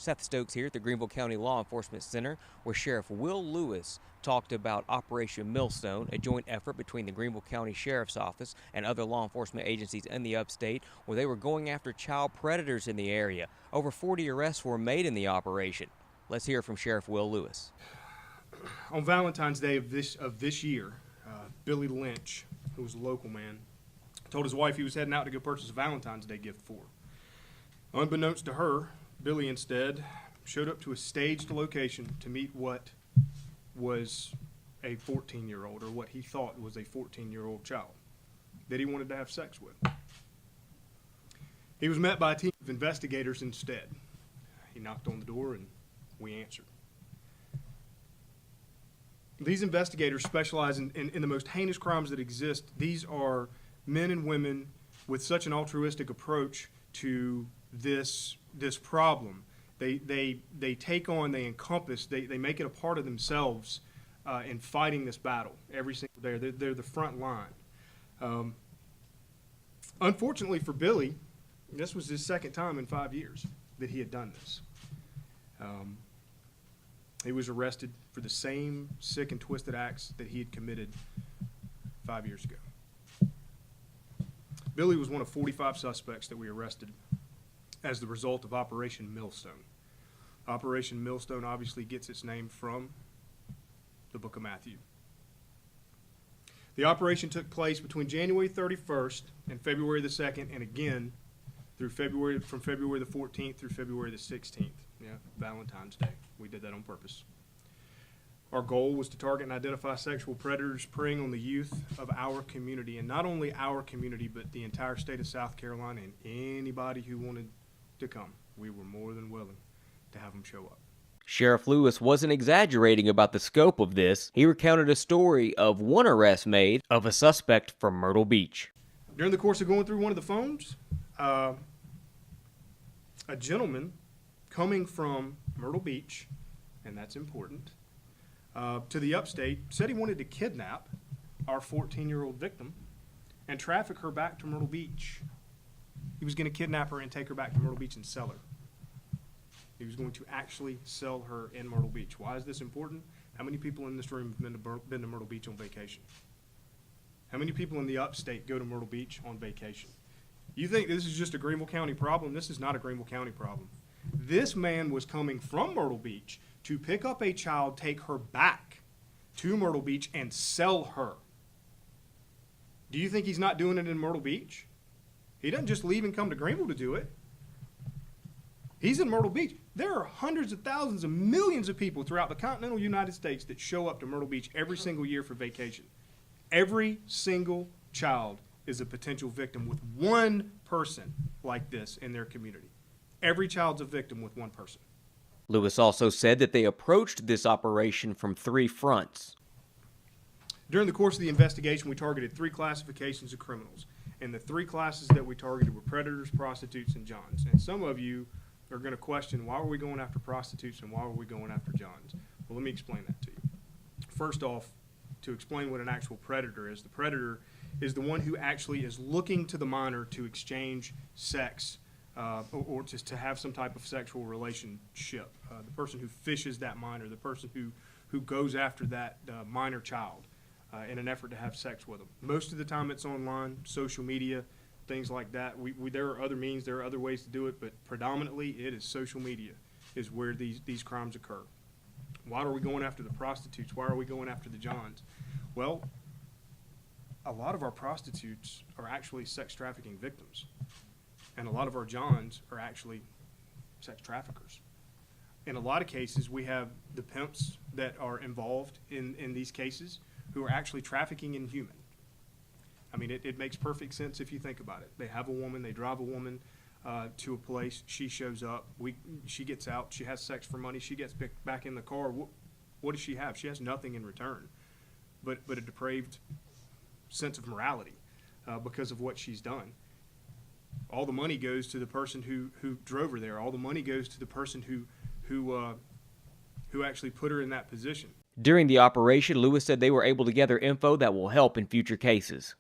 Seth Stokes here at the Greenville County Law Enforcement Center, where Sheriff Will Lewis talked about Operation Millstone, a joint effort between the Greenville County Sheriff's Office and other law enforcement agencies in the upstate, where they were going after child predators in the area. Over 40 arrests were made in the operation. Let's hear from Sheriff Will Lewis. On Valentine's Day of this year, Billy Lynch, who was a local man, told his wife he was heading out to go purchase a Valentine's Day gift for her. Unbeknownst to her, Billy instead showed up to a staged location to meet what was a 14-year-old, or what he thought was a 14-year-old child that he wanted to have sex with. He was met by a team of investigators instead. He knocked on the door and we answered. These investigators specialize in the most heinous crimes that exist. These are men and women with such an altruistic approach to this problem. They take on, they encompass, they make it a part of themselves in fighting this battle every single day. They're the front line. Unfortunately for Billy, this was his second time in 5 years that he had done this. He was arrested for the same sick and twisted acts that he had committed 5 years ago. Billy was one of 45 suspects that we arrested as the result of Operation Millstone. Operation Millstone obviously gets its name from the book of Matthew. The operation took place between January 31st and February the 2nd, and again from February the 14th through February the 16th. Yeah, Valentine's Day. We did that on purpose. Our goal was to target and identify sexual predators preying on the youth of our community, and not only our community, but the entire state of South Carolina, and anybody who wanted to come. We were more than willing to have them show up. Sheriff Lewis wasn't exaggerating about the scope of this. He recounted a story of one arrest made of a suspect from Myrtle Beach. During the course of going through one of the phones, a gentleman coming from Myrtle Beach, and that's important, to the upstate, said he wanted to kidnap our 14-year-old victim and traffic her back to Myrtle Beach. He was going to kidnap her and take her back to Myrtle Beach and sell her. He was going to actually sell her in Myrtle Beach. Why is this important? How many people in this room have been to Myrtle Beach on vacation? How many people in the upstate go to Myrtle Beach on vacation? You think this is just a Greenville County problem? This is not a Greenville County problem. This man was coming from Myrtle Beach to pick up a child, take her back to Myrtle Beach, and sell her. Do you think he's not doing it in Myrtle Beach? He doesn't just leave and come to Greenville to do it. He's in Myrtle Beach. There are hundreds of thousands and millions of people throughout the continental United States that show up to Myrtle Beach every single year for vacation. Every single child is a potential victim with one person like this in their community. Every child's a victim with one person. Lewis also said that they approached this operation from 3 fronts. During the course of the investigation, we targeted 3 classifications of criminals. And the 3 classes that we targeted were predators, prostitutes, and johns. And some of you are going to question, why were we going after prostitutes and why were we going after johns? Well, let me explain that to you. First off, to explain what an actual predator is, the predator is the one who actually is looking to the minor to exchange sex or just to have some type of sexual relationship. The person who fishes that minor, the person who goes after that minor child in an effort to have sex with them. Most of the time it's online, social media, things like that. There are other means, there are other ways to do it, but predominantly it is social media is where these crimes occur. Why are we going after the prostitutes? Why are we going after the johns? Well, a lot of our prostitutes are actually sex trafficking victims. And a lot of our johns are actually sex traffickers. In a lot of cases, we have the pimps that are involved in these cases who are actually trafficking in human. I mean, it makes perfect sense if you think about it. They have a woman, they drive a woman to a place, she shows up, she gets out, she has sex for money, she gets back in the car. What does she have? She has nothing in return but a depraved sense of morality because of what she's done. All the money goes to the person who drove her there. All the money goes to the person who actually put her in that position. During the operation, Lewis said they were able to gather info that will help in future cases.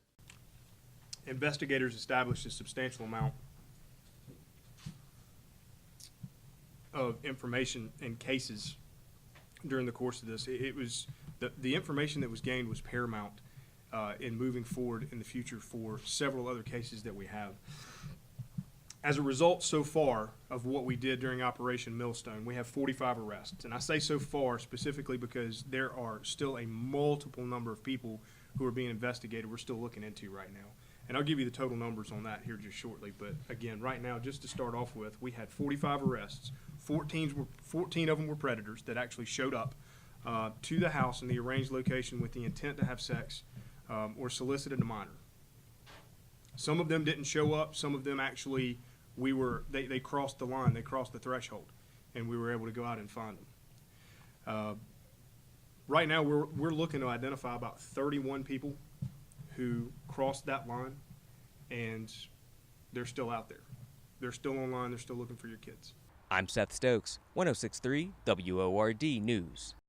Investigators established a substantial amount of information and cases during the course of this. It was the information that was gained was paramount in moving forward in the future for several other cases that we have. As a result so far of what we did during Operation Millstone, we have 45 arrests. And I say so far specifically because there are still a multiple number of people who are being investigated we're still looking into right now. And I'll give you the total numbers on that here just shortly. But again, right now, just to start off with, we had 45 arrests. 14 of them were predators that actually showed up to the house in the arranged location with the intent to have sex or solicited a minor. Some of them didn't show up. Some of them actually, they crossed the line. They crossed the threshold, and we were able to go out and find them. Right now, we're looking to identify about 31 people who crossed that line, and they're still out there. They're still online. They're still looking for your kids. I'm Seth Stokes, 106.3 WORD News.